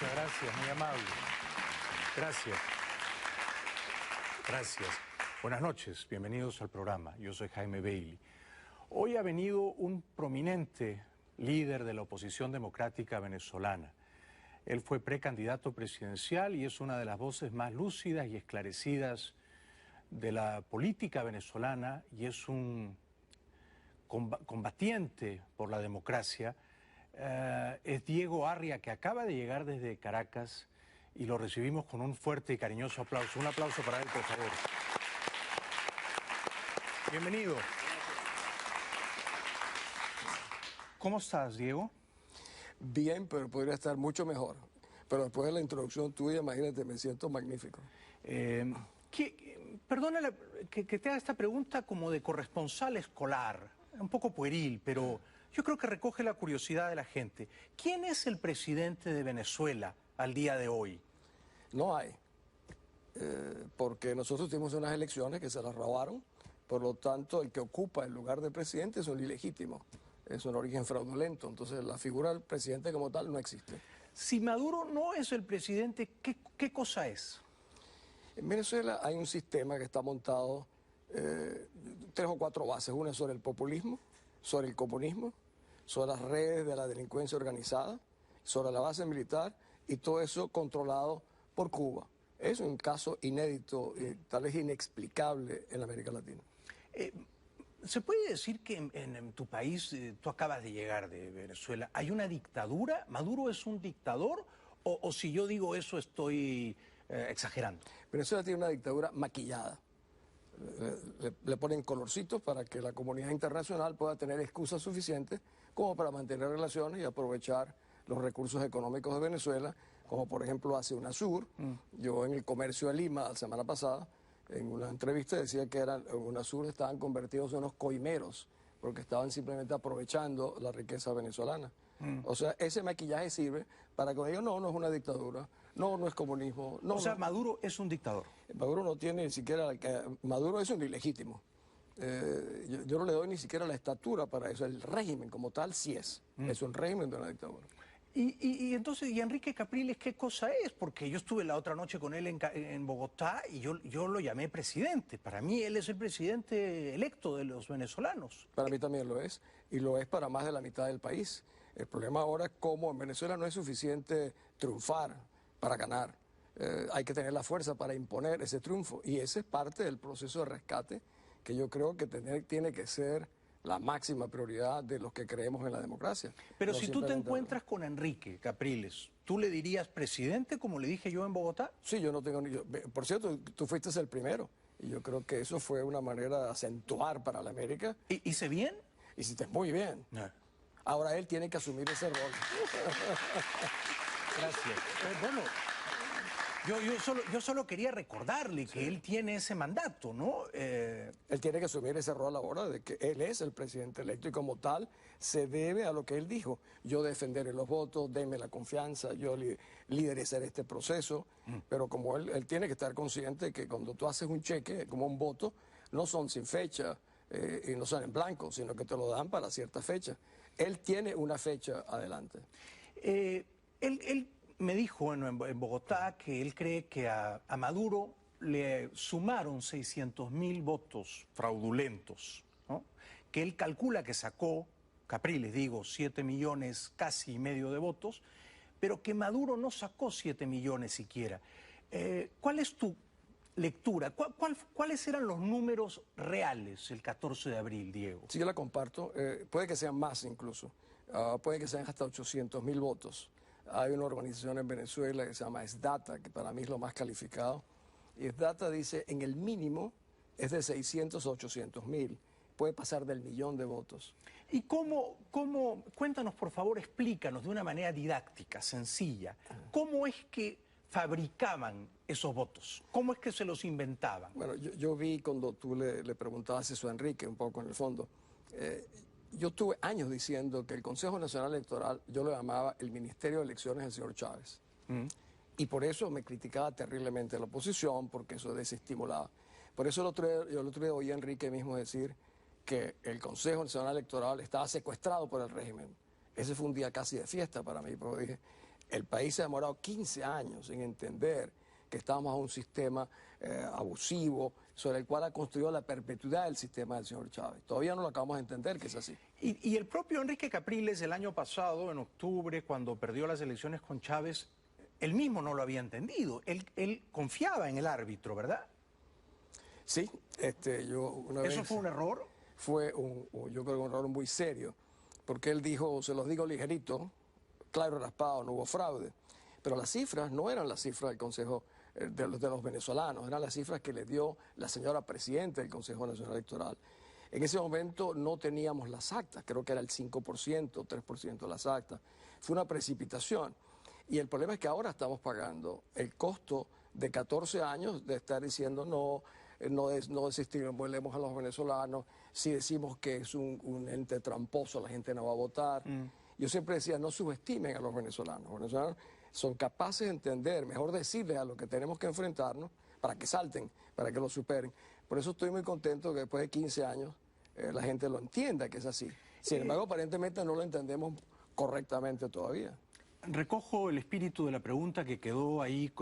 Muchas gracias, muy amable. Gracias. Gracias. Buenas noches, bienvenidos al programa. Yo soy Jaime Bailey. Hoy ha venido un prominente líder de la oposición democrática venezolana. Él fue precandidato presidencial y es una de las voces más lúcidas y esclarecidas de la política venezolana y es un combatiente por la democracia. Es Diego Arria, que acaba de llegar desde Caracas y lo recibimos con un fuerte y cariñoso aplauso. Un aplauso para él, por favor. Bienvenido. ¿Cómo estás, Diego? Bien, pero podría estar mucho mejor. Pero después de la introducción tuya, imagínate, me siento magnífico. Perdona que te haga esta pregunta como de corresponsal escolar, un poco pueril, pero yo creo que recoge la curiosidad de la gente. ¿Quién es el presidente de Venezuela al día de hoy? No hay. Porque nosotros tuvimos unas elecciones que se las robaron. Por lo tanto, el que ocupa el lugar de presidente es un ilegítimo. Es un origen fraudulento. Entonces, la figura del presidente como tal no existe. Si Maduro no es el presidente, ¿qué cosa es? En Venezuela hay un sistema que está montado, 3 o 4 bases. Una sobre el populismo, sobre el comunismo, sobre las redes de la delincuencia organizada, sobre la base militar y todo eso controlado por Cuba. Es un caso inédito y tal vez inexplicable en América Latina. ¿Se puede decir que en tu país, tú acabas de llegar de Venezuela, hay una dictadura? ¿Maduro es un dictador? ¿O si yo digo eso estoy exagerando? Venezuela tiene una dictadura maquillada. Le ponen colorcitos para que la comunidad internacional pueda tener excusas suficientes como para mantener relaciones y aprovechar los recursos económicos de Venezuela, como por ejemplo hace UNASUR. Yo en el Comercio de Lima la semana pasada, en una entrevista decía que UNASUR estaban convertidos en unos coimeros, porque estaban simplemente aprovechando la riqueza venezolana. O sea, ese maquillaje sirve para que digan, no, no es una dictadura, no, no es comunismo. No, o sea, no. Maduro es un dictador. Maduro no tiene ni siquiera, Maduro es un ilegítimo. Yo no le doy ni siquiera la estatura para eso. El régimen como tal sí es un régimen de una dictadura. Y entonces, ¿y Enrique Capriles qué cosa es? Porque yo estuve la otra noche con él en Bogotá y yo lo llamé presidente. Para mí él es el presidente electo de los venezolanos. Para mí también lo es, y lo es para más de la mitad del país. El problema ahora es cómo en Venezuela no es suficiente triunfar para ganar. Hay que tener la fuerza para imponer ese triunfo, y ese es parte del proceso de rescate que yo creo que tiene que ser la máxima prioridad de los que creemos en la democracia. Pero No si tú te simplemente... encuentras con Enrique Capriles, ¿tú le dirías presidente, como le dije yo en Bogotá? Sí, yo no tengo ni... Por cierto, tú fuiste el primero, y yo creo que eso fue una manera de acentuar para la América. ¿Hice bien? Hiciste muy bien. Ahora él tiene que asumir ese rol. Gracias. Bueno, yo solo quería recordarle que él tiene ese mandato, ¿no? Él tiene que asumir ese rol ahora de que él es el presidente electo y como tal se debe a lo que él dijo. Yo defenderé los votos, denme la confianza, yo liderizaré este proceso, pero como él tiene que estar consciente que cuando tú haces un cheque, como un voto, no son sin fecha y no son en blanco, sino que te lo dan para cierta fecha. Él tiene una fecha adelante. Él me dijo en Bogotá que él cree que a Maduro le sumaron 600.000 votos fraudulentos, ¿no? Que él calcula que sacó, Capriles digo, 7 millones casi y medio de votos, pero que Maduro no sacó 7 millones siquiera. ¿Cuál es tu lectura? ¿Cuáles eran los números reales el 14 de abril, Diego? Sí, yo la comparto. Puede que sean más incluso. Puede que sean hasta 800.000 votos. Hay una organización en Venezuela que se llama SDATA, que para mí es lo más calificado. Y SDATA dice, en el mínimo es de 600 a 800.000. Puede pasar del 1.000.000 de votos. ¿Y cuéntanos por favor, explícanos de una manera didáctica, sencilla, cómo es que fabricaban esos votos? ¿Cómo es que se los inventaban? Bueno, yo vi cuando tú le preguntabas eso a Enrique, un poco en el fondo. Yo tuve años diciendo que el Consejo Nacional Electoral, yo lo llamaba el Ministerio de Elecciones del señor Chávez. Y por eso me criticaba terriblemente la oposición, porque eso desestimulaba. Por eso el otro día oí a Enrique mismo decir que el Consejo Nacional Electoral estaba secuestrado por el régimen. Ese fue un día casi de fiesta para mí, porque dije, El país se ha demorado 15 años en entender que estamos a un sistema abusivo sobre el cual ha construido la perpetuidad del sistema del señor Chávez. Todavía no lo acabamos de entender que es así. Y el propio Enrique Capriles el año pasado, en octubre, cuando perdió las elecciones con Chávez, él mismo no lo había entendido. Él confiaba en el árbitro, ¿verdad? Sí, yo una vez... ¿Eso fue un error? Yo creo que un error muy serio, porque él dijo, se los digo ligerito, claro raspado, no hubo fraude, pero las cifras no eran las cifras del Consejo de los venezolanos, eran las cifras que le dio la señora presidenta del Consejo Nacional Electoral. En ese momento no teníamos las actas, creo que era el 5%, 3% de las actas. Fue una precipitación. Y el problema es que ahora estamos pagando el costo de 14 años de estar diciendo no desestimulemos a los venezolanos, si decimos que es un ente tramposo la gente no va a votar. Yo siempre decía, no subestimen a los venezolanos. Los venezolanos son capaces de entender, mejor decirles a lo que tenemos que enfrentarnos para que salten, para que lo superen. Por eso estoy muy contento que después de 15 años la gente lo entienda que es así. Sin embargo, aparentemente no lo entendemos correctamente todavía. Recojo el espíritu de la pregunta que quedó ahí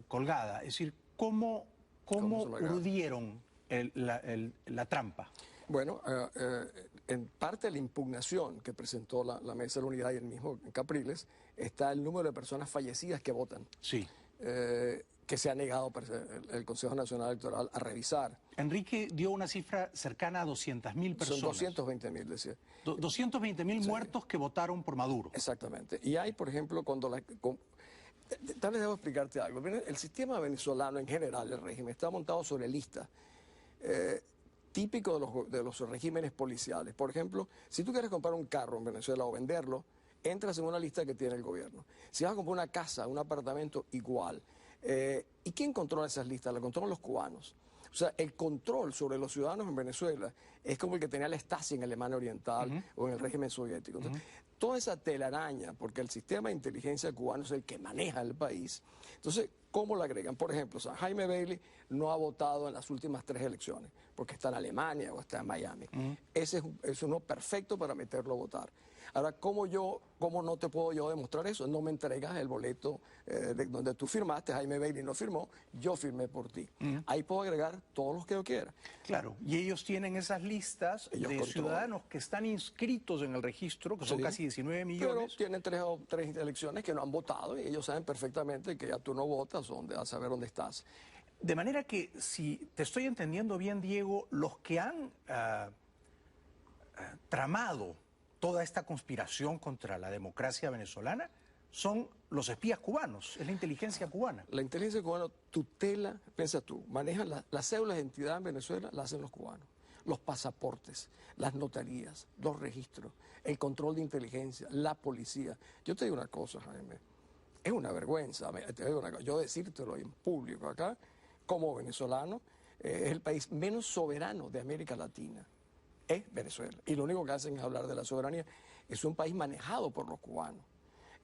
colgada, es decir, ¿cómo urdieron la trampa? Bueno, en parte de la impugnación que presentó la Mesa de la Unidad y el mismo Capriles, está el número de personas fallecidas que votan. Sí. Que se ha negado el Consejo Nacional Electoral a revisar. Enrique dio una cifra cercana a 200.000 personas. Son 220.000, decía. 220.000 sí. muertos que votaron por Maduro. Exactamente. Y hay, por ejemplo, tal vez debo explicarte algo. El sistema venezolano en general, el régimen, está montado sobre listas. Típico de los regímenes policiales. Por ejemplo, si tú quieres comprar un carro en Venezuela o venderlo, entras en una lista que tiene el gobierno. Si vas a comprar una casa, un apartamento, igual. ¿Y quién controla esas listas? Las controlan los cubanos. O sea, el control sobre los ciudadanos en Venezuela es como el que tenía la Stasi en Alemania Oriental o en el régimen soviético. Entonces, toda esa telaraña, porque el sistema de inteligencia cubano es el que maneja el país. Entonces, ¿cómo lo agregan? Por ejemplo, Jaime Bailey no ha votado en las últimas 3 elecciones, porque está en Alemania o está en Miami. Ese es uno perfecto para meterlo a votar. Ahora, ¿cómo no te puedo yo demostrar eso? No me entregas el boleto donde tú firmaste, Jaime Bailey no firmó, yo firmé por ti. Ahí puedo agregar todos los que yo quiera. Claro, y ellos tienen esas listas de ciudadanos que están inscritos en el registro, que son casi 19 millones. Pero tienen tres elecciones que no han votado y ellos saben perfectamente que ya tú no votas, a saber dónde estás. De manera que, si te estoy entendiendo bien, Diego, los que han tramado toda esta conspiración contra la democracia venezolana son los espías cubanos, es la inteligencia cubana. La inteligencia cubana tutela, piensa tú, manejan las cédulas de identidad en Venezuela, las hacen los cubanos. Los pasaportes, las notarías, los registros, el control de inteligencia, la policía. Yo te digo una cosa, Jaime, es una vergüenza, yo decírtelo en público acá, como venezolano, es el país menos soberano de América Latina. Es Venezuela. Y lo único que hacen es hablar de la soberanía. Es un país manejado por los cubanos.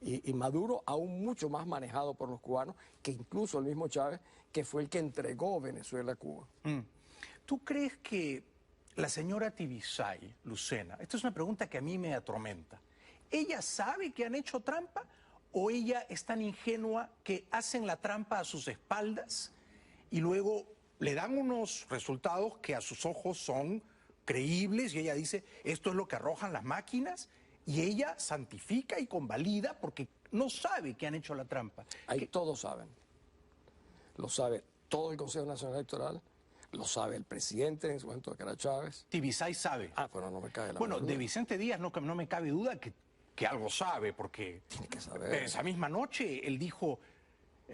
Y Maduro aún mucho más manejado por los cubanos que incluso el mismo Chávez, que fue el que entregó Venezuela a Cuba. ¿Tú crees que la señora Tibisay, Lucena, esta es una pregunta que a mí me atormenta, ¿ella sabe que han hecho trampa o ella es tan ingenua que hacen la trampa a sus espaldas y luego le dan unos resultados que a sus ojos son creíbles y ella dice, esto es lo que arrojan las máquinas, y ella santifica y convalida porque no sabe que han hecho la trampa? Ahí todos saben. Lo sabe todo el Consejo Nacional Electoral, lo sabe el presidente en su momento, que era Chávez. Tibisay sabe. Pero no me cabe la Bueno, menor de duda. Vicente Díaz no me cabe duda que algo sabe, porque Tiene que saber. Esa misma noche él dijo,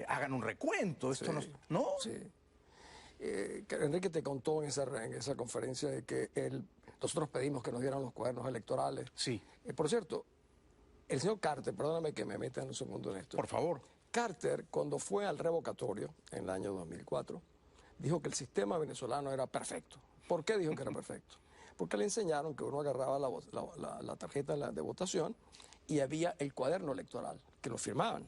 hagan un recuento, esto ¿no? Sí. Enrique te contó en esa conferencia de que nosotros pedimos que nos dieran los cuadernos electorales. Sí. Por cierto, el señor Carter, perdóname que me meta en un segundo en esto. Por favor. Carter, cuando fue al revocatorio en el año 2004, dijo que el sistema venezolano era perfecto. ¿Por qué dijo que era perfecto? Porque le enseñaron que uno agarraba la tarjeta de votación y había el cuaderno electoral, que lo firmaban.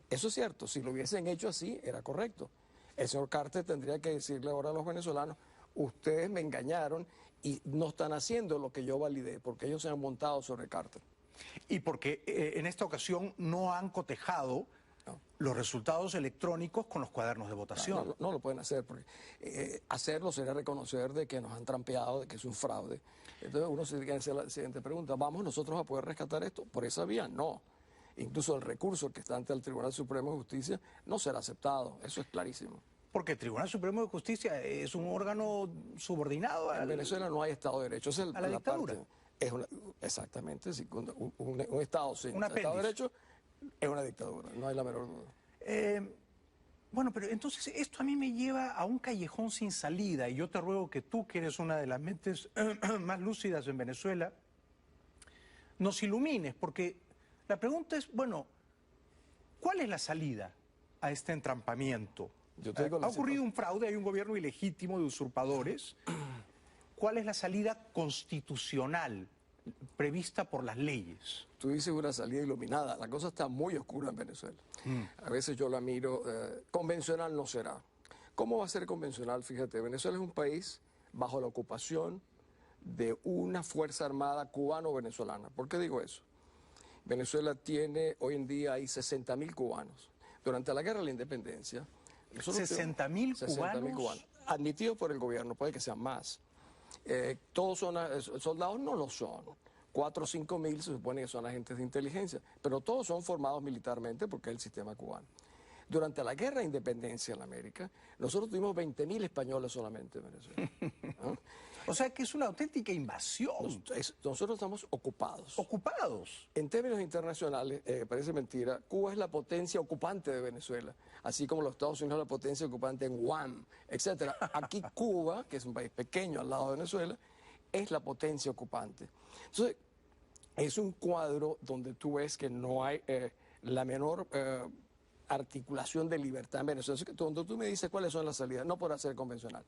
Eso es cierto, si lo hubiesen hecho así, era correcto. El señor Carter tendría que decirle ahora a los venezolanos, ustedes me engañaron y no están haciendo lo que yo validé, porque ellos se han montado sobre Carter. Y porque en esta ocasión no han cotejado los resultados electrónicos con los cuadernos de votación. No lo pueden hacer, porque hacerlo sería reconocer de que nos han trampeado, de que es un fraude. Entonces uno se tiene que hacer la siguiente pregunta: ¿vamos nosotros a poder rescatar esto por esa vía? No. Incluso el recurso que está ante el Tribunal Supremo de Justicia no será aceptado, eso es clarísimo. Porque el Tribunal Supremo de Justicia es un órgano subordinado En Venezuela no hay Estado de Derecho, esa es a la dictadura. Exactamente, sí, un Estado sin Estado de Derecho es una dictadura, no hay la menor duda. Bueno, pero entonces esto a mí me lleva a un callejón sin salida, y yo te ruego que tú, que eres una de las mentes más lúcidas en Venezuela, nos ilumines, porque la pregunta es, bueno, ¿cuál es la salida a este entrampamiento? Ha ocurrido un fraude, hay un gobierno ilegítimo de usurpadores. ¿Cuál es la salida constitucional prevista por las leyes? Tú dices una salida iluminada, la cosa está muy oscura en Venezuela. A veces yo la miro, convencional no será. ¿Cómo va a ser convencional? Fíjate, Venezuela es un país bajo la ocupación de una fuerza armada cubano-venezolana. ¿Por qué digo eso? Venezuela tiene, hoy en día hay 60.000 cubanos. Durante la Guerra de la Independencia... 60.000 cubanos admitidos por el gobierno, puede que sean más. Todos son soldados, no lo son. 4 o 5 mil se supone que son agentes de inteligencia, pero todos son formados militarmente porque es el sistema cubano. Durante la Guerra de Independencia en la América, nosotros tuvimos 20.000 españoles solamente en Venezuela. ¿Ah? O sea que es una auténtica invasión. Nosotros estamos ocupados. Ocupados. En términos internacionales, parece mentira, Cuba es la potencia ocupante de Venezuela, así como los Estados Unidos es la potencia ocupante en Guam, etc. Aquí Cuba, que es un país pequeño al lado de Venezuela, es la potencia ocupante. Entonces, es un cuadro donde tú ves que no hay la menor articulación de libertad en Venezuela. Entonces, cuando tú me dices cuáles son las salidas, no podrá ser convencional.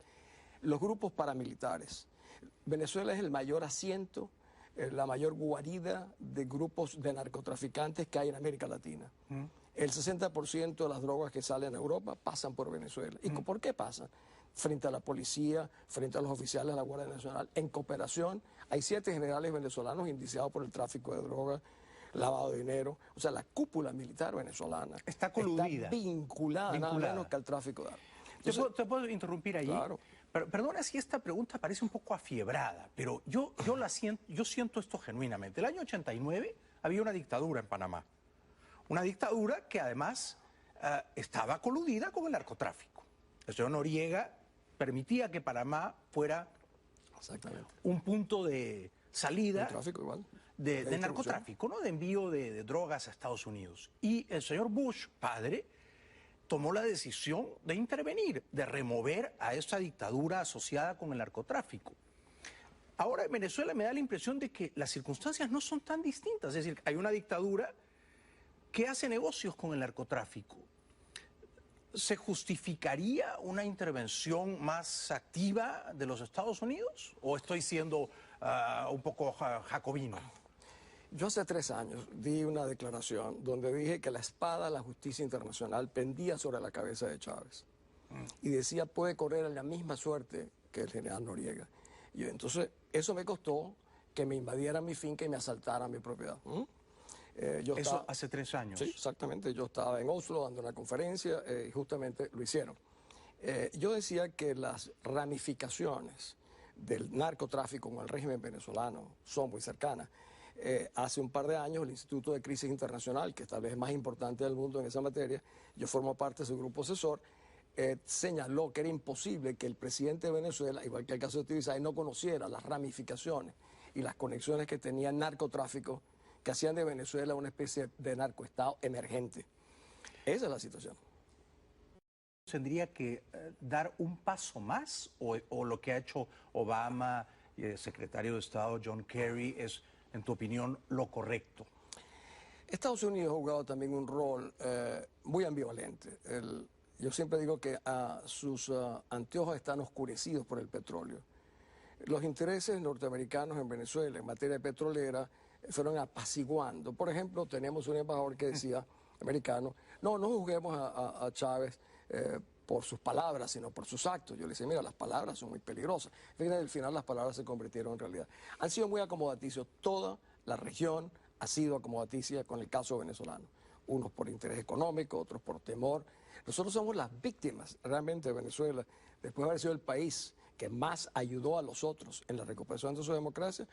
Los grupos paramilitares. Venezuela es el mayor asiento, la mayor guarida de grupos de narcotraficantes que hay en América Latina. El 60% de las drogas que salen a Europa pasan por Venezuela. ¿Y por qué pasan? Frente a la policía, frente a los oficiales de la Guardia Nacional, en cooperación. Hay 7 generales venezolanos indiciados por el tráfico de drogas, lavado de dinero. O sea, la cúpula militar venezolana está coludida, está vinculada nada menos que al tráfico de armas. Entonces, ¿Te puedo interrumpir ahí? Claro. Perdona si esta pregunta parece un poco afiebrada, pero yo siento esto genuinamente. El año 89 había una dictadura en Panamá. Una dictadura que además estaba coludida con el narcotráfico. El señor Noriega permitía que Panamá fuera un punto de salida de narcotráfico, ¿no? De envío de drogas a Estados Unidos. Y el señor Bush, padre, tomó la decisión de intervenir, de remover a esa dictadura asociada con el narcotráfico. Ahora en Venezuela me da la impresión de que las circunstancias no son tan distintas. Es decir, hay una dictadura que hace negocios con el narcotráfico. ¿Se justificaría una intervención más activa de los Estados Unidos? ¿O estoy siendo un poco jacobino? Yo hace 3 años di una declaración donde dije que la espada de la justicia internacional pendía sobre la cabeza de Chávez. Y decía, puede correr en la misma suerte que el general Noriega. Y entonces, eso me costó que me invadieran mi finca y me asaltaran mi propiedad. Eso hace 3 años. Sí, exactamente. Yo estaba en Oslo dando una conferencia y justamente lo hicieron. Yo decía que las ramificaciones del narcotráfico con el régimen venezolano son muy cercanas. Hace un par de años el Instituto de Crisis Internacional, que es tal vez más importante del mundo en esa materia, yo formo parte de su grupo asesor, señaló que era imposible que el presidente de Venezuela, igual que el caso de Tibisay, no conociera las ramificaciones y las conexiones que tenía el narcotráfico, que hacían de Venezuela una especie de narcoestado emergente. Esa es la situación. ¿Tendría que dar un paso más o lo que ha hecho Obama y el secretario de Estado John Kerry es, en tu opinión, lo correcto? Estados Unidos ha jugado también un rol muy ambivalente. Yo siempre digo que sus anteojos están oscurecidos por el petróleo. Los intereses norteamericanos en Venezuela en materia petrolera fueron apaciguando. Por ejemplo, tenemos un embajador que decía, americano, no juzguemos a Chávez por sus palabras, sino por sus actos. Yo le decía, mira, las palabras son muy peligrosas. Fíjate, al final las palabras se convirtieron en realidad. Han sido muy acomodaticios. Toda la región ha sido acomodaticia con el caso venezolano. Unos por interés económico, otros por temor. Nosotros somos las víctimas realmente de Venezuela, después de haber sido el país que más ayudó a los otros en la recuperación de su democracia,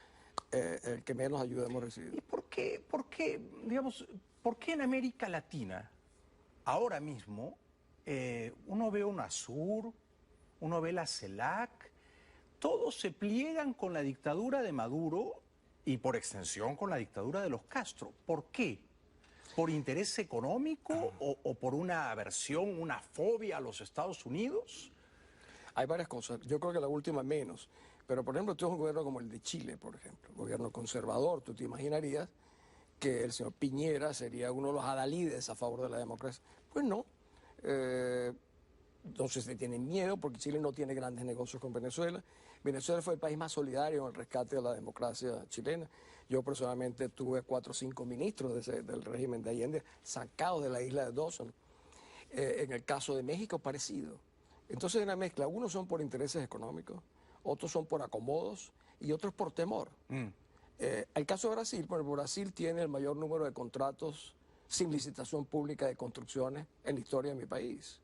el que menos ayuda hemos recibido. ¿Y digamos, por qué en América Latina, ahora mismo, uno ve UNASUR, uno ve la CELAC, todos se pliegan con la dictadura de Maduro y por extensión con la dictadura de los Castro? ¿Por qué? ¿Por interés económico o por una aversión, una fobia a los Estados Unidos? Hay varias cosas. Yo creo que la última menos. Pero, por ejemplo, tú tienes un gobierno como el de Chile, por ejemplo, un gobierno conservador. Tú te imaginarías que el señor Piñera sería uno de los adalides a favor de la democracia. Pues no. Entonces se tienen miedo porque Chile no tiene grandes negocios con Venezuela. Venezuela fue el país más solidario en el rescate de la democracia chilena. Yo personalmente tuve 4 o 5 ministros del régimen de Allende sacados de la isla de Dawson. En el caso de México, parecido. Entonces hay una mezcla. Unos son por intereses económicos, otros son por acomodos y otros por temor. El caso de Brasil, bueno, Brasil tiene el mayor número de contratos sin licitación pública de construcciones en la historia de mi país.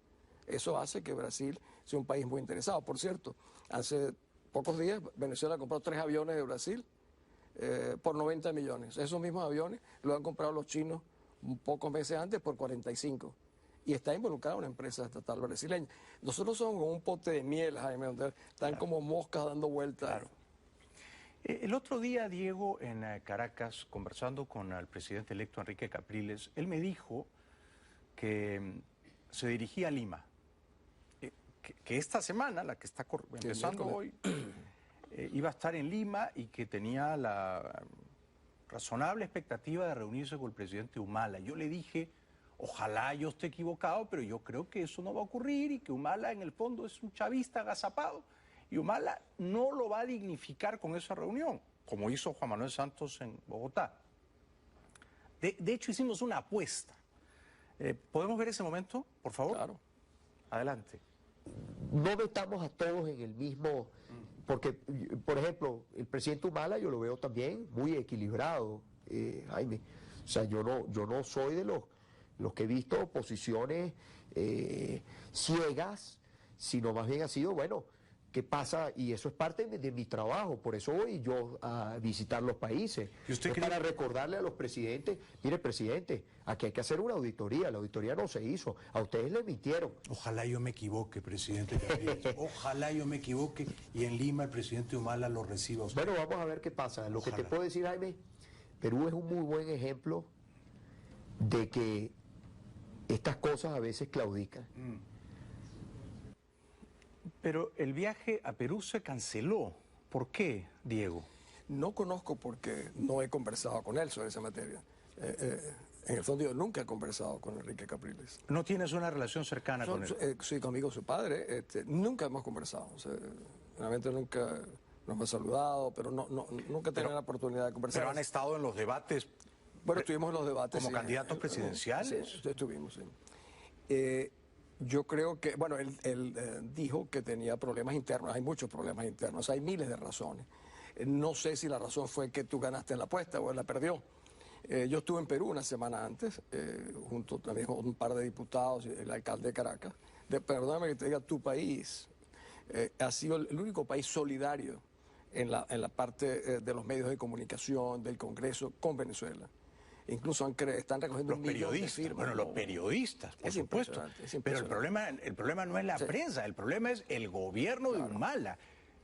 Eso hace que Brasil sea un país muy interesado. Por cierto, hace pocos días Venezuela compró 3 aviones de Brasil por 90 millones. Esos mismos aviones los han comprado los chinos pocos meses antes por 45. Y está involucrada una empresa estatal brasileña. Nosotros somos como un pote de miel, Jaime, donde están como moscas dando vueltas. Claro. El otro día, Diego, en Caracas, conversando con el presidente electo Enrique Capriles, él me dijo que se dirigía a Lima, que esta semana, la que está empezando hoy, iba a estar en Lima y que tenía la razonable expectativa de reunirse con el presidente Humala. Yo le dije, ojalá yo esté equivocado, pero yo creo que eso no va a ocurrir y que Humala en el fondo es un chavista agazapado. Y Humala no lo va a dignificar con esa reunión, como hizo Juan Manuel Santos en Bogotá. De hecho, hicimos una apuesta. ¿Podemos ver ese momento, por favor? Claro. Adelante. No metamos a todos en el mismo, porque, por ejemplo, el presidente Humala yo lo veo también muy equilibrado, Jaime. O sea, yo no soy de los que he visto posiciones ciegas, sino más bien ha sido, bueno, ¿qué pasa? Y eso es parte de mi trabajo, por eso voy yo a visitar los países. ¿Y usted cree? Para recordarle a los presidentes, mire, presidente, aquí hay que hacer una auditoría, la auditoría no se hizo, a ustedes le emitieron. Ojalá yo me equivoque, presidente Capriles. Ojalá yo me equivoque y en Lima el presidente Humala lo reciba a usted. Bueno, vamos a ver qué pasa. Lo Ojalá. que te puedo decir, Jaime, Perú es un muy buen ejemplo de que estas cosas a veces claudican. Pero el viaje a Perú se canceló. ¿Por qué, Diego? No conozco porque no he conversado con él sobre esa materia. En el fondo yo nunca he conversado con Enrique Capriles. ¿No tienes una relación cercana con él? Sí, conmigo su padre. Nunca hemos conversado. O sea, realmente nunca nos hemos saludado, pero nunca he tenido la oportunidad de conversar. Pero han estado en los debates Bueno, estuvimos en los debates. como sí, candidatos presidenciales. Sí, estuvimos, sí. Yo creo que, bueno, él dijo que tenía problemas internos. Hay muchos problemas internos, hay miles de razones. No sé si la razón fue que tú ganaste en la apuesta o él la perdió. Yo estuve en Perú una semana antes, junto también con un par de diputados y el alcalde de Caracas. Perdóname que te diga, tu país ha sido el único país solidario en la parte de los medios de comunicación, del Congreso, con Venezuela. Incluso están recogiendo Los un millón de periodistas, firmas. bueno, los periodistas, por Es supuesto. impresionante, es Pero impresionante. el problema no es la prensa, el problema es el gobierno de Humala.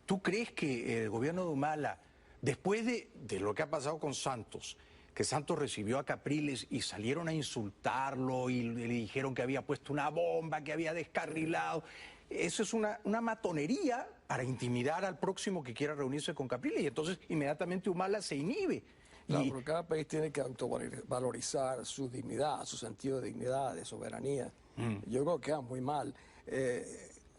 ¿Tú crees que el gobierno de Humala, después de lo que ha pasado con Santos, que Santos recibió a Capriles y salieron a insultarlo y le dijeron que había puesto una bomba, que había descarrilado, eso es una matonería para intimidar al próximo que quiera reunirse con Capriles y entonces inmediatamente Humala se inhibe? Claro, pero cada país tiene que autovalorizar su dignidad, su sentido de dignidad, de soberanía. Yo creo que queda muy mal.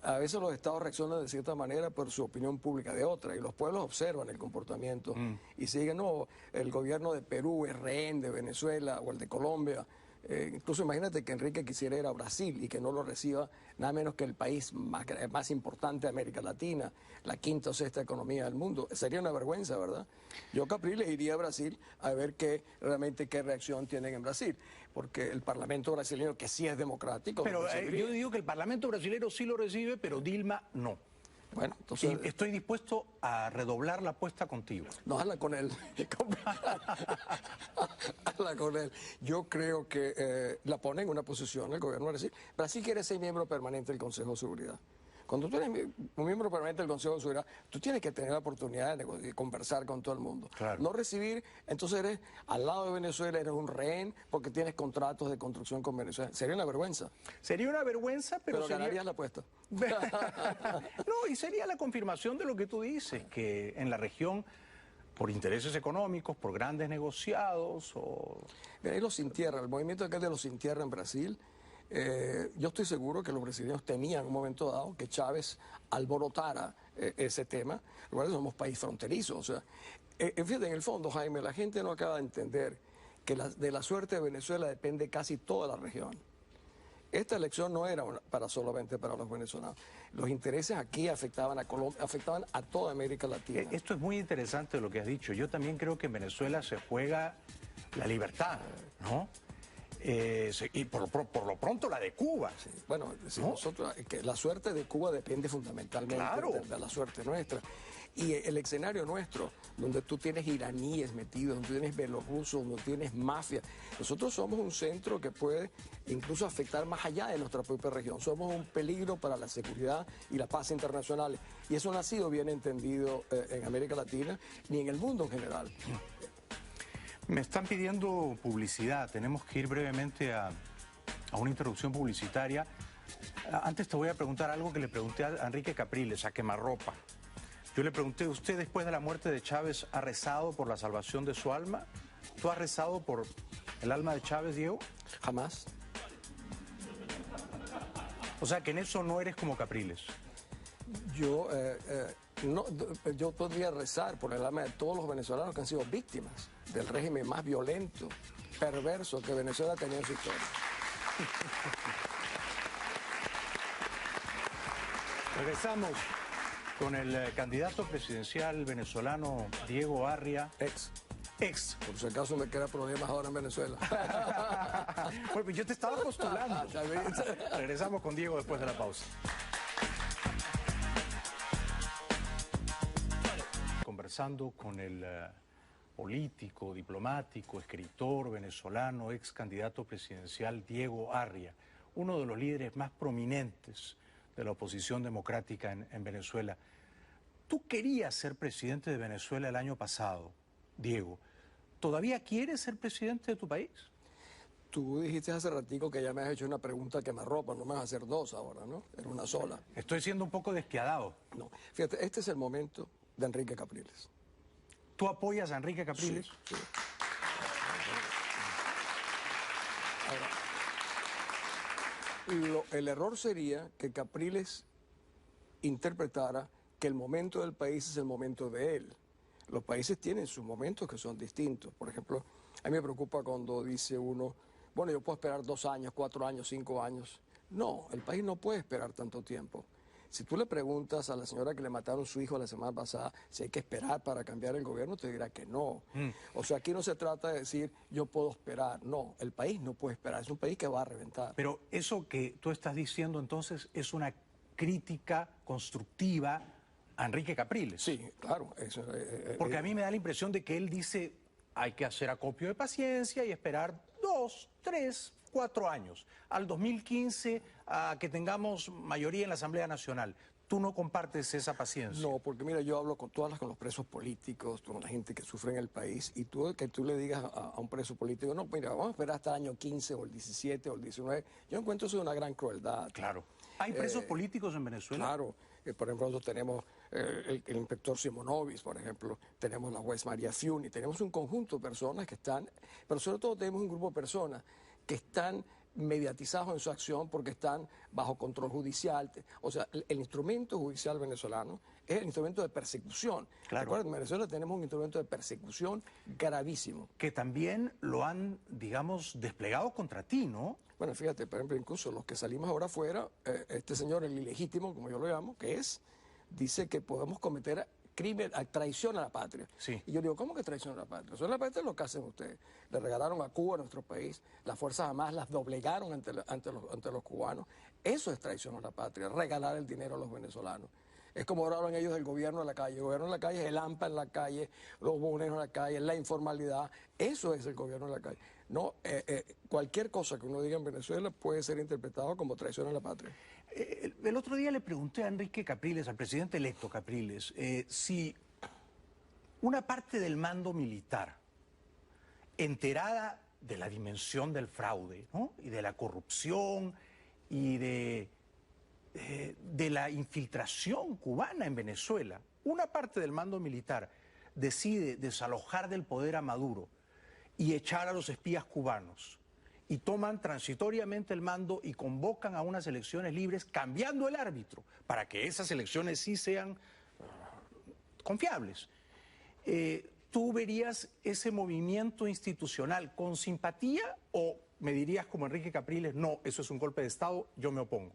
A veces los estados reaccionan de cierta manera por su opinión pública de otra, y los pueblos observan el comportamiento y siguen, no, el gobierno de Perú es rehén de Venezuela o el de Colombia. Incluso imagínate que Enrique quisiera ir a Brasil y que no lo reciba nada menos que el país más importante de América Latina, la quinta o sexta economía del mundo. Sería una vergüenza, ¿verdad? Yo, Capriles, iría a Brasil a ver realmente qué reacción tienen en Brasil, porque el Parlamento brasileño, que sí es democrático... Pero yo digo que el Parlamento brasileño sí lo recibe, pero Dilma no. Bueno, entonces... Y estoy dispuesto a redoblar la apuesta contigo. No, hazla con él. Hazla con él. Yo creo que la pone en una posición el gobierno de Brasil. Brasil quiere ser miembro permanente del Consejo de Seguridad. Cuando tú eres un miembro permanente del Consejo de Seguridad, tú tienes que tener la oportunidad de conversar con todo el mundo. Claro. No recibir, entonces eres al lado de Venezuela, eres un rehén porque tienes contratos de construcción con Venezuela. Sería una vergüenza. Sería una vergüenza, pero ganarías la apuesta. No, y sería la confirmación de lo que tú dices, que en la región, por intereses económicos, por grandes negociados o... Mira, ahí los sin tierra, el movimiento aquel de los sin tierra en Brasil, yo estoy seguro que los brasileños temían en un momento dado que Chávez alborotara ese tema. Igual somos país fronterizo, o sea, fíjate, en el fondo, Jaime, la gente no acaba de entender que de la suerte de Venezuela depende casi toda la región. Esta elección no era solamente para los venezolanos. Los intereses aquí afectaban a Colombia, afectaban a toda América Latina. Esto es muy interesante lo que has dicho. Yo también creo que en Venezuela se juega la libertad, ¿no? Y por lo pronto la de Cuba. Sí. Bueno, si ¿no? nosotros, que la suerte de Cuba depende fundamentalmente Claro. de la suerte nuestra. Y el escenario nuestro, donde tú tienes iraníes metidos, donde tú tienes bielorrusos, donde tienes mafia. Nosotros somos un centro que puede incluso afectar más allá de nuestra propia región. Somos un peligro para la seguridad y la paz internacionales. Y eso no ha sido bien entendido en América Latina ni en el mundo en general. Me están pidiendo publicidad. Tenemos que ir brevemente a una interrupción publicitaria. Antes te voy a preguntar algo que le pregunté a Enrique Capriles, a quemarropa. Yo le pregunté, ¿usted después de la muerte de Chávez ha rezado por la salvación de su alma? ¿Tú has rezado por el alma de Chávez, Diego? Jamás. O sea, que en eso no eres como Capriles. Yo podría rezar por el alma de todos los venezolanos que han sido víctimas del régimen más violento, perverso que Venezuela tenía en su historia. Regresamos con el candidato presidencial venezolano Diego Arria. Ex. Por si acaso me queda problemas ahora en Venezuela. Bueno, yo te estaba postulando. Regresamos con Diego después de la pausa. Conversando con el político, diplomático, escritor venezolano, ex candidato presidencial Diego Arria, uno de los líderes más prominentes de la oposición democrática en Venezuela. Tú querías ser presidente de Venezuela el año pasado, Diego. ¿Todavía quieres ser presidente de tu país? Tú dijiste hace ratico que ya me has hecho una pregunta que me arropa, no me vas a hacer dos ahora, ¿no? Era una sola. Estoy siendo un poco despiadado. No, fíjate, este es el momento de Enrique Capriles. ¿Tú apoyas a Enrique Capriles? Sí. Ahora, el error sería que Capriles interpretara que el momento del país es el momento de él. Los países tienen sus momentos que son distintos. Por ejemplo, a mí me preocupa cuando dice uno, bueno, yo puedo esperar 2 años, 4 años, 5 años. No, el país no puede esperar tanto tiempo. Si tú le preguntas a la señora que le mataron su hijo la semana pasada si hay que esperar para cambiar el gobierno, te dirá que no. O sea, aquí no se trata de decir yo puedo esperar. No, el país no puede esperar. Es un país que va a reventar. Pero eso que tú estás diciendo entonces es una crítica constructiva a Enrique Capriles. Sí, claro. Porque a mí me da la impresión de que él dice hay que hacer acopio de paciencia y esperar 2, 3, 4 años. Al 2015 a que tengamos mayoría en la Asamblea Nacional. ¿Tú no compartes esa paciencia? No, porque mira, yo hablo con los presos políticos, con la gente que sufre en el país, y que tú le digas a un preso político, no, mira, vamos a esperar hasta el año 15 o el 17 o el 19, yo encuentro eso una gran crueldad. Claro. ¿Hay presos políticos en Venezuela? Claro. Por ejemplo, nosotros tenemos el inspector Simonovic, por ejemplo, tenemos la juez María Fiuni, tenemos un conjunto de personas que están, pero sobre todo tenemos un grupo de personas que están mediatizados en su acción porque están bajo control judicial. O sea, el instrumento judicial venezolano es el instrumento de persecución. Claro. Recuerda, en Venezuela tenemos un instrumento de persecución gravísimo. Que también lo han, digamos, desplegado contra ti, ¿no? Bueno, fíjate, por ejemplo, incluso los que salimos ahora afuera, este señor, el ilegítimo, como yo lo llamo, dice que podemos cometer crimen, traición a la patria. Sí. Y yo digo, ¿cómo que traición a la patria? Traición a la patria es lo que hacen ustedes. Le regalaron a Cuba, a nuestro país, las Fuerzas Armadas las doblegaron ante los cubanos. Eso es traición a la patria, regalar el dinero a los venezolanos. Es como ahora hablan ellos del gobierno de la calle. El gobierno de la calle es el AMPA en la calle, los buhoneros en la calle, la informalidad. Eso es el gobierno de la calle. No, cualquier cosa que uno diga en Venezuela puede ser interpretado como traición a la patria. El otro día le pregunté a Enrique Capriles, al presidente electo Capriles, si una parte del mando militar, enterada de la dimensión del fraude, ¿no?, y de la corrupción y de la infiltración cubana en Venezuela, una parte del mando militar decide desalojar del poder a Maduro y echar a los espías cubanos, y toman transitoriamente el mando y convocan a unas elecciones libres cambiando el árbitro para que esas elecciones sí sean confiables. ¿Tú verías ese movimiento institucional con simpatía o me dirías como Enrique Capriles, no, eso es un golpe de Estado, yo me opongo?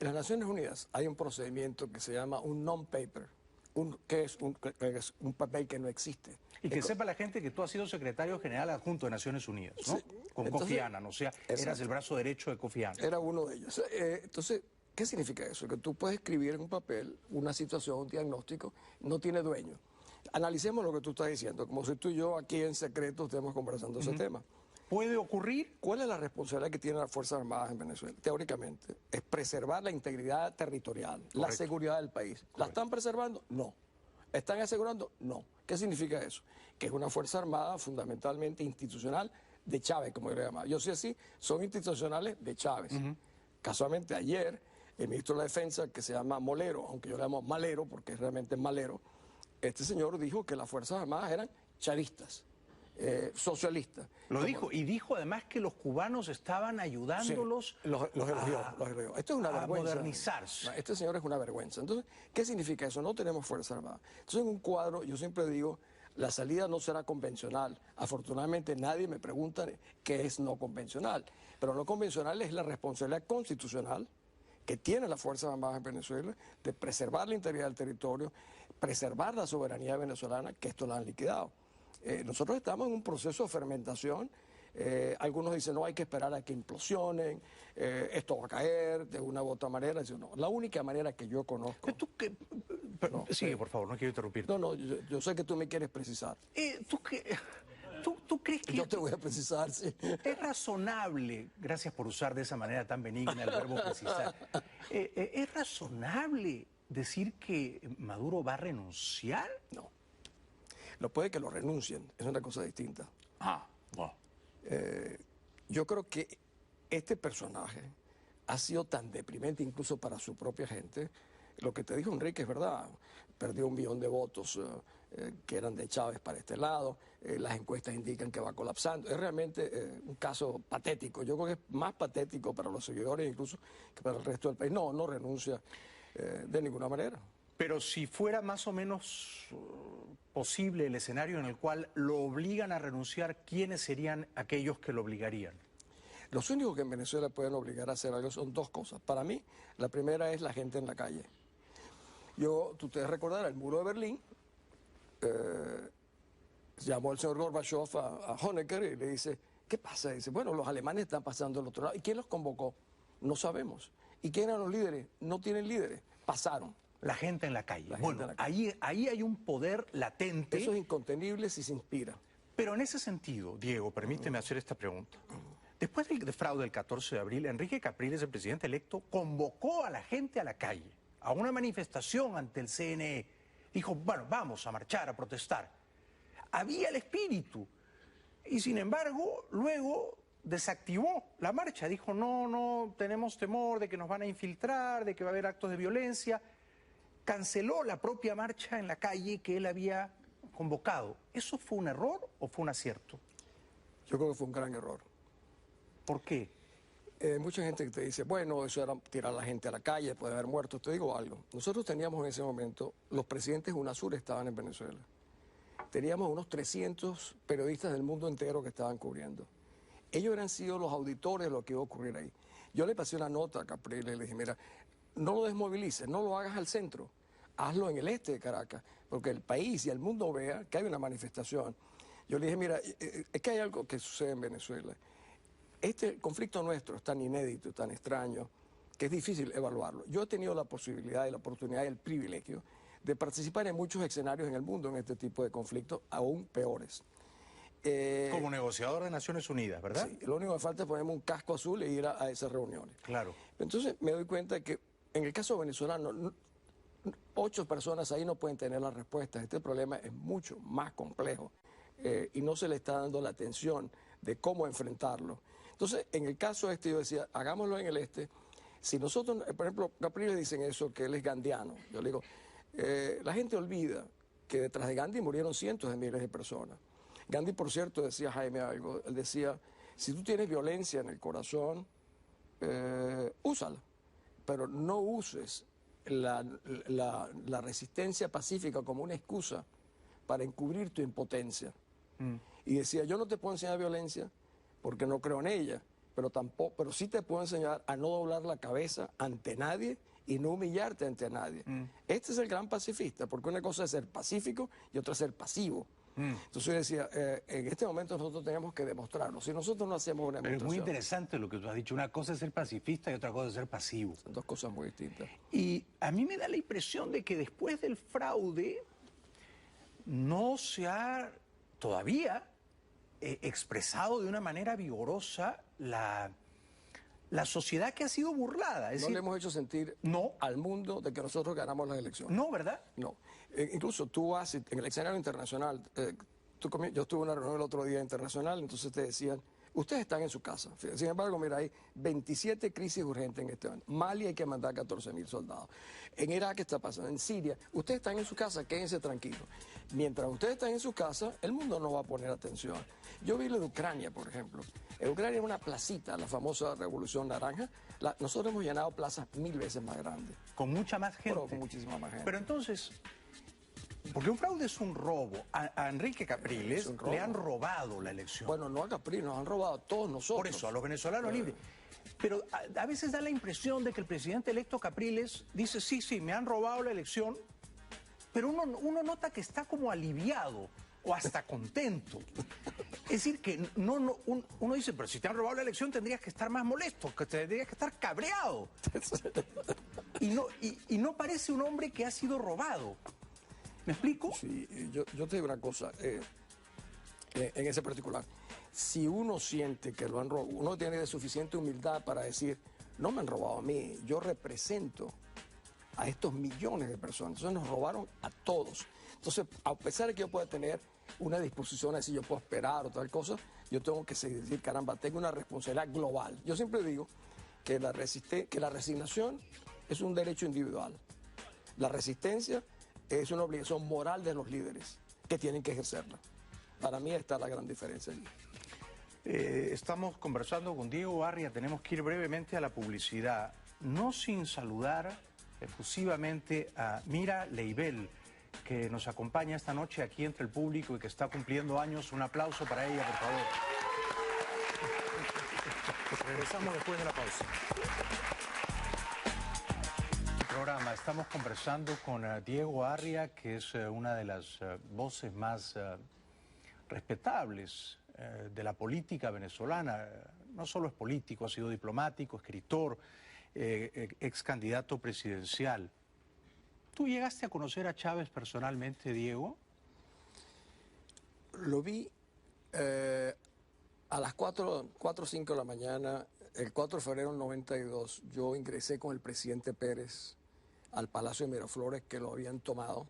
En las Naciones Unidas hay un procedimiento que se llama un non-paper, que es un papel que no existe. Y que sepa la gente que tú has sido secretario general adjunto de Naciones Unidas, ¿no? Sí. Con Entonces, Kofi Annan, o sea, eras exacto, el brazo derecho de Kofi Annan. Era uno de ellos. Entonces, ¿qué significa eso? Que tú puedes escribir en un papel una situación, un diagnóstico, no tiene dueño. Analicemos lo que tú estás diciendo, como si tú y yo aquí en secreto estemos conversando ese tema. ¿Puede ocurrir? ¿Cuál es la responsabilidad que tienen las Fuerzas Armadas en Venezuela? Teóricamente, es preservar la integridad territorial, la seguridad del país. ¿La están preservando? No. ¿Están asegurando? No. ¿Qué significa eso? Que es una Fuerza Armada fundamentalmente institucional de Chávez, como yo le llamaba. Yo sé así, son institucionales de Chávez. Casualmente ayer, el ministro de la Defensa, que se llama Molero, aunque yo le llamo Malero, porque es realmente Malero, este señor dijo que las Fuerzas Armadas eran chavistas, socialistas. Lo dijo, y dijo además que los cubanos estaban ayudándolos los elogió. Esto es una vergüenza. Modernizarse. Este señor es una vergüenza. Entonces, ¿qué significa eso? No tenemos Fuerza Armada. Entonces, en un cuadro, yo siempre digo, la salida no será convencional. Afortunadamente, nadie me pregunta qué es no convencional. Pero no convencional es la responsabilidad constitucional que tiene la Fuerza Armada en Venezuela de preservar la integridad del territorio, preservar la soberanía venezolana, que esto la han liquidado. Nosotros estamos en un proceso de fermentación. Algunos dicen, no, hay que esperar a que implosionen, esto va a caer de una u otra manera. Yo, no, la única manera que yo conozco... Sigue, por favor, no quiero interrumpirte. No, yo sé que tú me quieres precisar. ¿Tú crees que... Yo te voy a precisar, sí. Es razonable, gracias por usar de esa manera tan benigna el verbo precisar, ¿es razonable decir que Maduro va a renunciar? No. No puede que lo renuncien, es una cosa distinta. Wow. Yo creo que este personaje ha sido tan deprimente incluso para su propia gente. Lo que te dijo Enrique es verdad, perdió 1 millón de votos que eran de Chávez para este lado, las encuestas indican que va colapsando. Es realmente un caso patético, yo creo que es más patético para los seguidores incluso que para el resto del país. No renuncia de ninguna manera. Pero si fuera más o menos posible el escenario en el cual lo obligan a renunciar, ¿quiénes serían aquellos que lo obligarían? Los únicos que en Venezuela pueden obligar a hacer algo son 2 cosas. Para mí, la primera es la gente en la calle. Tú te recordarás, el muro de Berlín, llamó el señor Gorbachev a Honecker y le dice, ¿qué pasa? Dice, bueno, los alemanes están pasando al otro lado. ¿Y quién los convocó? No sabemos. ¿Y quién eran los líderes? No tienen líderes. Pasaron. La gente en la calle. Ahí hay un poder latente. Eso es incontenible si se inspira. Pero en ese sentido, Diego, permíteme hacer esta pregunta. Después del fraude del 14 de abril, Enrique Capriles, el presidente electo, convocó a la gente a la calle, a una manifestación ante el CNE. Dijo, bueno, vamos a marchar, a protestar. Había el espíritu. Y sin embargo, luego desactivó la marcha. Dijo, no, tenemos temor de que nos van a infiltrar, de que va a haber actos de violencia. Canceló la propia marcha en la calle que él había convocado. ¿Eso fue un error o fue un acierto? Yo creo que fue un gran error. ¿Por qué? Mucha gente que te dice, bueno, eso era tirar a la gente a la calle, puede haber muertos. Te digo algo. Nosotros teníamos en ese momento, los presidentes UNASUR estaban en Venezuela. Teníamos unos 300 periodistas del mundo entero que estaban cubriendo. Ellos eran sido los auditores de lo que iba a ocurrir ahí. Yo le pasé una nota a Capriles y le dije, mira, no lo desmovilices, no lo hagas al centro, hazlo en el este de Caracas, porque el país y el mundo vea que hay una manifestación. Yo le dije, mira, es que hay algo que sucede en Venezuela. Este conflicto nuestro es tan inédito, tan extraño, que es difícil evaluarlo. Yo he tenido la posibilidad y la oportunidad y el privilegio de participar en muchos escenarios en el mundo en este tipo de conflictos, aún peores. Como negociador de Naciones Unidas, ¿verdad? Sí, lo único que falta es ponerme un casco azul e ir a esas reuniones. Claro. Entonces me doy cuenta de que en el caso venezolano, 8 personas ahí no pueden tener las respuestas. Este problema es mucho más complejo y no se le está dando la atención de cómo enfrentarlo. Entonces, en el caso este yo decía, hagámoslo en el este. Si nosotros, por ejemplo, Capriles dicen eso, que él es gandiano. Yo le digo, la gente olvida que detrás de Gandhi murieron cientos de miles de personas. Gandhi, por cierto, decía Jaime algo, él decía, si tú tienes violencia en el corazón, úsala, pero no uses la resistencia pacífica como una excusa para encubrir tu impotencia. Y decía, yo no te puedo enseñar violencia porque no creo en ella, pero sí te puedo enseñar a no doblar la cabeza ante nadie y no humillarte ante nadie. Este es el gran pacifista, porque una cosa es ser pacífico y otra es ser pasivo. Entonces yo decía, en este momento nosotros tenemos que demostrarlo. Si nosotros no hacemos una Pero es muy demostración... interesante lo que tú has dicho. Una cosa es ser pacifista y otra cosa es ser pasivo. Son dos cosas muy distintas. Y a mí me da la impresión de que después del fraude no se ha todavía expresado de una manera vigorosa la sociedad que ha sido burlada. Es No decir, le hemos hecho sentir No. al mundo de que nosotros ganamos las elecciones. no, ¿verdad? No. Incluso tú haces, en el escenario internacional, yo estuve en una reunión el otro día internacional, entonces te decían, ustedes están en su casa. Sin embargo, mira, hay 27 crisis urgentes en este momento. Mali hay que mandar 14.000 soldados. En Irak, ¿qué está pasando? En Siria, ustedes están en su casa, quédense tranquilos. Mientras ustedes están en su casa, el mundo no va a poner atención. Yo vi lo de Ucrania, por ejemplo. En Ucrania es una placita, la famosa Revolución Naranja. Nosotros hemos llenado plazas 1000 veces más grandes. Con mucha más gente. Pero con muchísima más gente. Pero entonces, porque un fraude es un robo. A Enrique Capriles Es un robo. le han robado la elección. Bueno, no a Capriles, nos han robado a todos nosotros. Por eso, a los venezolanos libres. Pero a veces da la impresión de que el presidente electo Capriles dice, sí, me han robado la elección, pero uno nota que está como aliviado o hasta contento. Es decir, que uno dice, pero si te han robado la elección tendrías que estar más molesto, que tendrías que estar cabreado. Y no parece un hombre que ha sido robado. ¿Me explico? Sí, yo te digo una cosa, en ese particular. Si uno siente que lo han robado, uno tiene suficiente humildad para decir, no me han robado a mí, yo represento a estos millones de personas. Entonces nos robaron a todos. Entonces, a pesar de que yo pueda tener una disposición a decir yo puedo esperar o tal cosa, yo tengo que decir, caramba, tengo una responsabilidad global. Yo siempre digo que la resignación es un derecho individual. La resistencia es una obligación moral de los líderes que tienen que ejercerla. Para mí está la gran diferencia allí. Estamos conversando con Diego Arria, tenemos que ir brevemente a la publicidad, no sin saludar efusivamente a Mira Leibel, que nos acompaña esta noche aquí entre el público y que está cumpliendo años. Un aplauso para ella, por favor. Regresamos después de la pausa. Programa. Estamos conversando con Diego Arria, que es una de las voces más respetables de la política venezolana. No solo es político, ha sido diplomático, escritor, ex candidato presidencial. ¿Tú llegaste a conocer a Chávez personalmente, Diego? Lo vi a las 4 o 5 de la mañana, el 4 de febrero del 92. Yo ingresé con el presidente Pérez al Palacio de Miraflores, que lo habían tomado,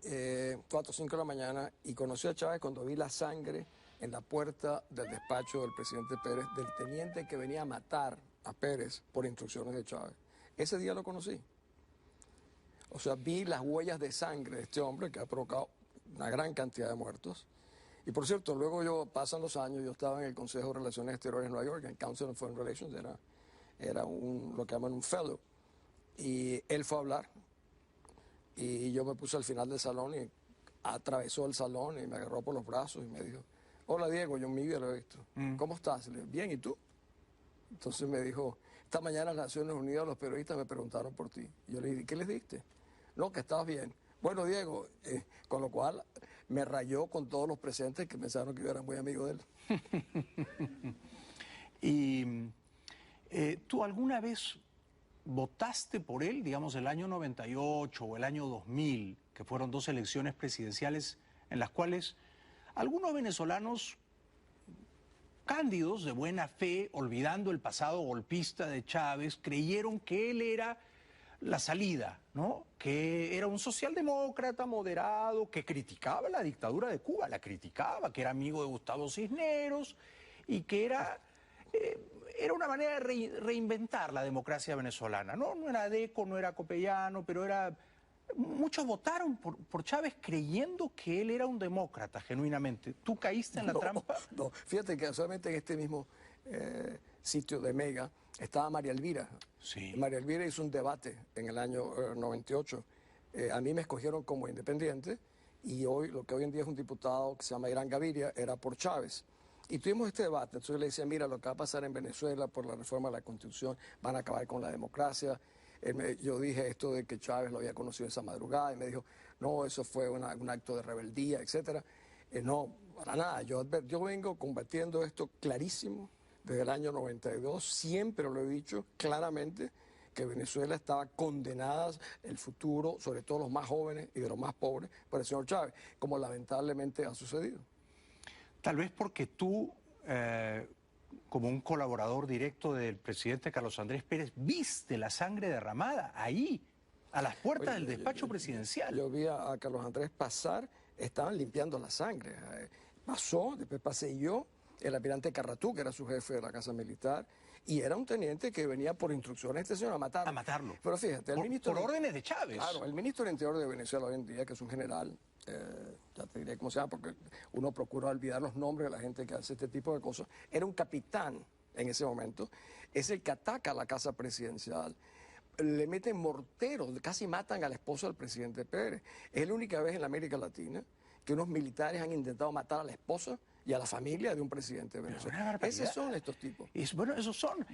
4 o 5 de la mañana, y conocí a Chávez cuando vi la sangre en la puerta del despacho del presidente Pérez, del teniente que venía a matar a Pérez por instrucciones de Chávez. Ese día lo conocí. O sea, vi las huellas de sangre de este hombre que ha provocado una gran cantidad de muertos. Y por cierto, pasan los años, yo estaba en el Consejo de Relaciones Exteriores de Nueva York, en Council of Foreign Relations, era lo que llaman un fellow. Y él fue a hablar, y yo me puse al final del salón, y atravesó el salón, y me agarró por los brazos, y me dijo, hola Diego, yo en mi vida lo he visto. ¿Cómo estás? Le dije, bien, ¿y tú? Entonces me dijo, esta mañana en las Naciones Unidas los periodistas me preguntaron por ti. Y yo le dije, ¿qué les diste? No, que estabas bien. Bueno, Diego, con lo cual me rayó con todos los presentes que pensaron que yo era muy amigo de él. ¿Y tú alguna vez votaste por él, digamos, el año 98 o el año 2000, que fueron dos elecciones presidenciales en las cuales algunos venezolanos cándidos, de buena fe, olvidando el pasado golpista de Chávez, creyeron que él era la salida, ¿no? Que era un socialdemócrata moderado, que criticaba la dictadura de Cuba, la criticaba, que era amigo de Gustavo Cisneros y que era una manera de reinventar la democracia venezolana, ¿no? No era Adeco, no era Copellano, pero era... Muchos votaron por Chávez creyendo que él era un demócrata, genuinamente. ¿Tú caíste en la trampa? No, fíjate que solamente en este mismo sitio de Mega estaba María Elvira. Sí. María Elvira hizo un debate en el año 98. A mí me escogieron como independiente y lo que hoy en día es un diputado que se llama Irán Gaviria, era por Chávez. Y tuvimos este debate, entonces le decía, mira, lo que va a pasar en Venezuela por la reforma de la Constitución, van a acabar con la democracia. Yo dije esto de que Chávez lo había conocido esa madrugada y me dijo, no, eso fue un acto de rebeldía, etcétera. No, para nada, yo vengo combatiendo esto clarísimo desde el año 92, siempre lo he dicho claramente, que Venezuela estaba condenada, el futuro, sobre todo los más jóvenes y de los más pobres, por el señor Chávez, como lamentablemente ha sucedido. Tal vez porque tú, como un colaborador directo del presidente Carlos Andrés Pérez, viste la sangre derramada ahí, a las puertas del despacho presidencial. Yo vi a Carlos Andrés pasar, estaban limpiando la sangre. Pasó, después pasé yo, el almirante Carratú, que era su jefe de la Casa Militar, y era un teniente que venía por instrucciones de este señor a matarlo. A matarlo. Pero fíjate, por órdenes de Chávez. Claro, el ministro del Interior de Venezuela hoy en día, que es un general, ya te diré cómo se llama, porque uno procura olvidar los nombres de la gente que hace este tipo de cosas, era un capitán en ese momento, es el que ataca a la Casa Presidencial, le meten morteros, casi matan a la esposa del presidente Pérez. Es la única vez en la América Latina que unos militares han intentado matar a la esposa y a la familia de un presidente de Venezuela. Esos son estos tipos. Bueno, esos son.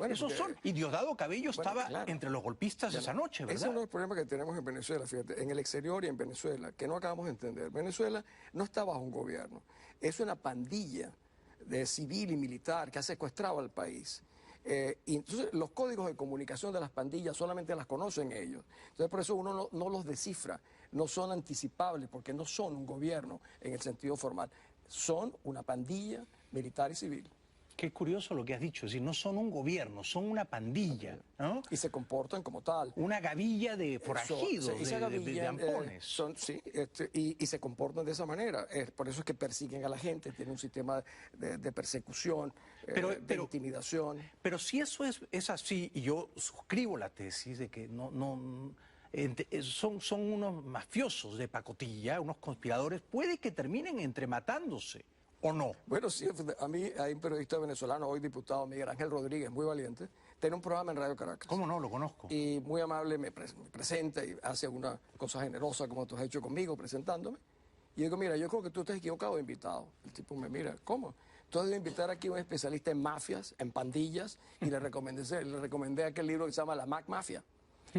Y Diosdado Cabello estaba entre los golpistas esa noche, ¿verdad? Ese es uno de los problemas que tenemos en Venezuela, fíjate, en el exterior y en Venezuela, que no acabamos de entender. Venezuela no está bajo un gobierno, es una pandilla de civil y militar que ha secuestrado al país. Y entonces los códigos de comunicación de las pandillas solamente las conocen ellos. Entonces por eso uno no los descifra, no son anticipables porque no son un gobierno en el sentido formal, son una pandilla militar y civil. Qué curioso lo que has dicho, es decir, no son un gobierno, son una pandilla, ¿no? Y se comportan como tal. Una gavilla de forajidos, de ampones. Y se comportan de esa manera. Por eso es que persiguen a la gente, tienen un sistema de persecución, de intimidación. Pero si eso es así, y yo suscribo la tesis de que son unos mafiosos de pacotilla, unos conspiradores, puede que terminen entrematándose. ¿O no? Bueno, sí, a mí hay un periodista venezolano, hoy diputado, Miguel Ángel Rodríguez, muy valiente, tiene un programa en Radio Caracas. ¿Cómo no? Lo conozco. Y muy amable me presenta y hace una cosa generosa como tú has hecho conmigo, presentándome. Y yo digo, mira, yo creo que tú estás equivocado de invitado. El tipo me mira, ¿cómo? Tú has de invitar aquí a un especialista en mafias, en pandillas, y le recomendé aquel libro que se llama La Mac Mafia.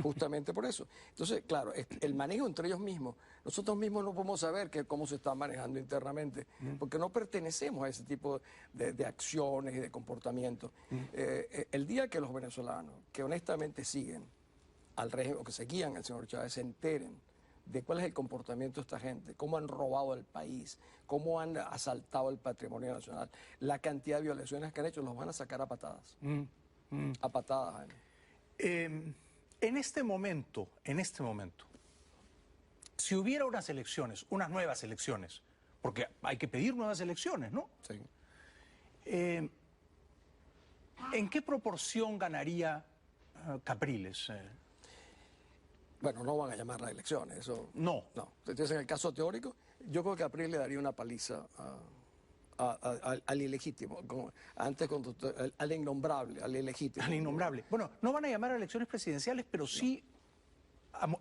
Justamente por eso. Entonces, claro, el manejo entre ellos mismos, nosotros mismos no podemos saber cómo se está manejando internamente, porque no pertenecemos a ese tipo de acciones y de comportamientos. El día que los venezolanos, que honestamente siguen al régimen, o que seguían al señor Chávez, se enteren de cuál es el comportamiento de esta gente, cómo han robado el país, cómo han asaltado el patrimonio nacional, la cantidad de violaciones que han hecho, los van a sacar a patadas. A patadas, Jaime. En este momento, si hubiera unas elecciones, unas nuevas elecciones, porque hay que pedir nuevas elecciones, ¿no? Sí. ¿En qué proporción ganaría Capriles? Bueno, no van a llamar las elecciones, eso... No. No. Entonces, en el caso teórico, yo creo que Capriles le daría una paliza al ilegítimo, antes al innombrable, al ilegítimo. Al innombrable. Bueno, no van a llamar a elecciones presidenciales, pero sí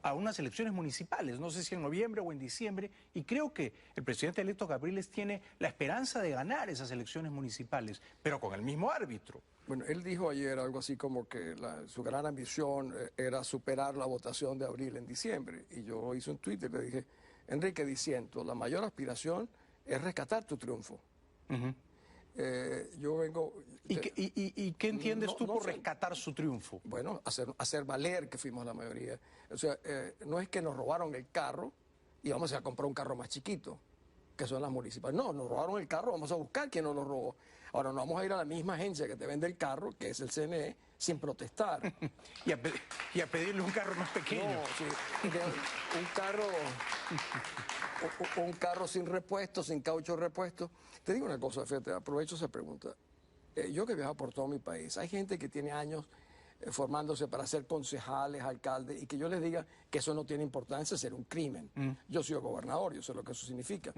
a unas elecciones municipales, no sé si en noviembre o en diciembre, y creo que el presidente electo Capriles tiene la esperanza de ganar esas elecciones municipales, pero con el mismo árbitro. Bueno, él dijo ayer algo así como que su gran ambición era superar la votación de abril en diciembre, y yo hice un tuit y le dije, Enrique diciendo, la mayor aspiración es rescatar tu triunfo. Yo vengo... ¿Y qué entiendes tú por rescatar su triunfo? Bueno, hacer valer que fuimos la mayoría. O sea, no es que nos robaron el carro y vamos a comprar un carro más chiquito, que son las municipales. No, nos robaron el carro, vamos a buscar quién nos lo robó. Ahora, no vamos a ir a la misma agencia que te vende el carro, que es el CNE, sin protestar. y a pedirle un carro más pequeño. No, sí, un carro sin repuesto, sin caucho repuesto. Te digo una cosa, fíjate, aprovecho esa pregunta. Yo que viajo por todo mi país, hay gente que tiene años formándose para ser concejales, alcaldes, y que yo les diga que eso no tiene importancia, ser un crimen. Yo soy gobernador, yo sé lo que eso significa.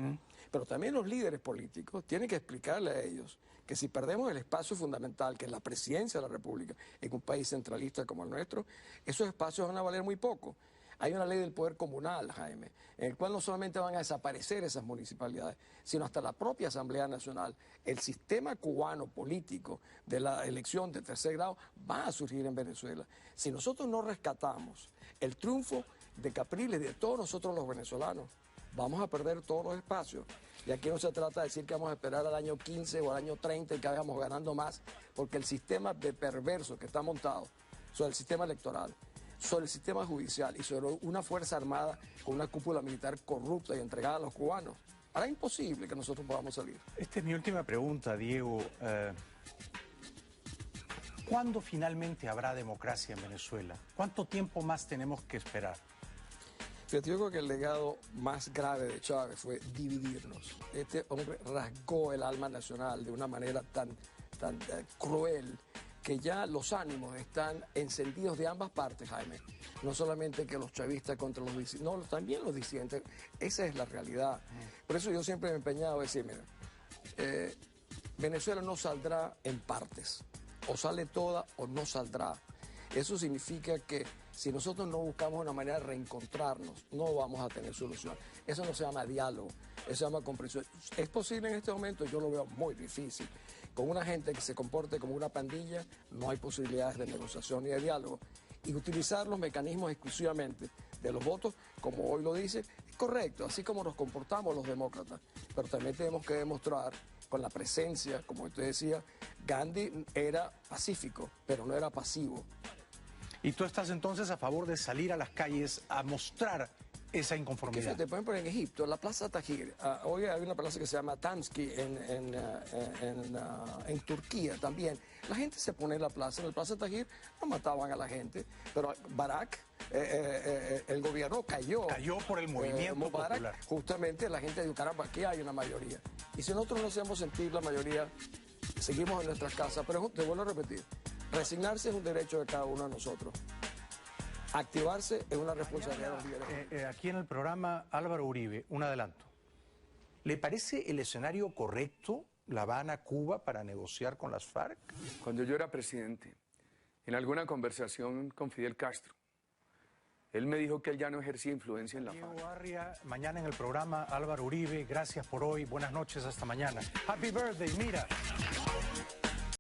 Pero también los líderes políticos tienen que explicarle a ellos que si perdemos el espacio fundamental, que es la presidencia de la República, en un país centralista como el nuestro, esos espacios van a valer muy poco. Hay una ley del poder comunal, Jaime, en el cual no solamente van a desaparecer esas municipalidades, sino hasta la propia Asamblea Nacional. El sistema cubano político de la elección de tercer grado va a surgir en Venezuela. Si nosotros no rescatamos el triunfo de Capriles y de todos nosotros los venezolanos, vamos a perder todos los espacios. Y aquí no se trata de decir que vamos a esperar al año 15 o al año 30 y que vayamos ganando más, porque el sistema de perverso que está montado sobre el sistema electoral, sobre el sistema judicial y sobre una fuerza armada con una cúpula militar corrupta y entregada a los cubanos, hará imposible que nosotros podamos salir. Esta es mi última pregunta, Diego. ¿Cuándo finalmente habrá democracia en Venezuela? ¿Cuánto tiempo más tenemos que esperar? Fíjate, yo creo que el legado más grave de Chávez fue dividirnos. Este hombre rasgó el alma nacional de una manera tan cruel, que ya los ánimos están encendidos de ambas partes, Jaime. No solamente que los chavistas contra los disidentes, no, también los disidentes. Esa es la realidad. Por eso yo siempre me he empeñado a decir, mira, Venezuela no saldrá en partes. O sale toda o no saldrá. Eso significa que si nosotros no buscamos una manera de reencontrarnos, no vamos a tener solución. Eso no se llama diálogo, eso se llama comprensión. ¿Es posible en este momento? Yo lo veo muy difícil. Con una gente que se comporte como una pandilla, no hay posibilidades de negociación ni de diálogo. Y utilizar los mecanismos exclusivamente de los votos, como hoy lo dice, es correcto, así como nos comportamos los demócratas. Pero también tenemos que demostrar con la presencia, como usted decía, Gandhi era pacífico, pero no era pasivo. ¿Y tú estás entonces a favor de salir a las calles a mostrar esa inconformidad? Fíjate, por ejemplo, en Egipto, la Plaza Tahrir, hoy hay una plaza que se llama Tamski en Turquía también. La gente se pone en la Plaza Tahrir no mataban a la gente, pero Barak, el gobierno cayó. Cayó por el movimiento popular. Justamente la gente dijo, caramba, aquí hay una mayoría. Y si nosotros no hacemos sentir la mayoría, seguimos en nuestras casas. Pero te vuelvo a repetir, resignarse es un derecho de cada uno de nosotros. Activarse es una responsabilidad de los líderes. Aquí en el programa, Álvaro Uribe, un adelanto. ¿Le parece el escenario correcto, La Habana, Cuba, para negociar con las FARC? Cuando yo era presidente, en alguna conversación con Fidel Castro, él me dijo que él ya no ejercía influencia en la FARC. Diego Arria, mañana en el programa, Álvaro Uribe, gracias por hoy, buenas noches, hasta mañana. Happy birthday, mira.